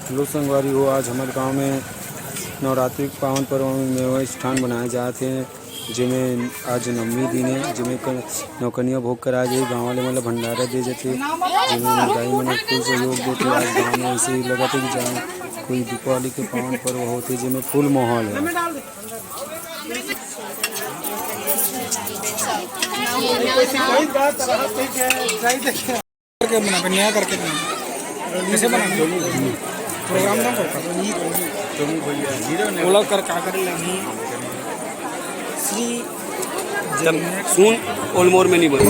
Hello संगवारी हो, आज हमारे गांव में नवरात्रि के पावन पर्व में मेवा स्थान बनाए जाते हैं, जिमें आज नवमी दिन है, जिमें नौकनिया भोग कराए जाए। गाँव वाले मतलब भंडारा दे जाते, जिमें दाई मन फुल सहयोग देते। आज गाँव में ऐसे ही लगा कि जहाँ कोई दीपावली के पावन पर्व होते, जिमें फुल माहौल है। कैसे बना प्रोग्राम ना बोला कर का कर श्री सुन ओलमोर में नहीं बने।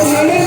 Yeah.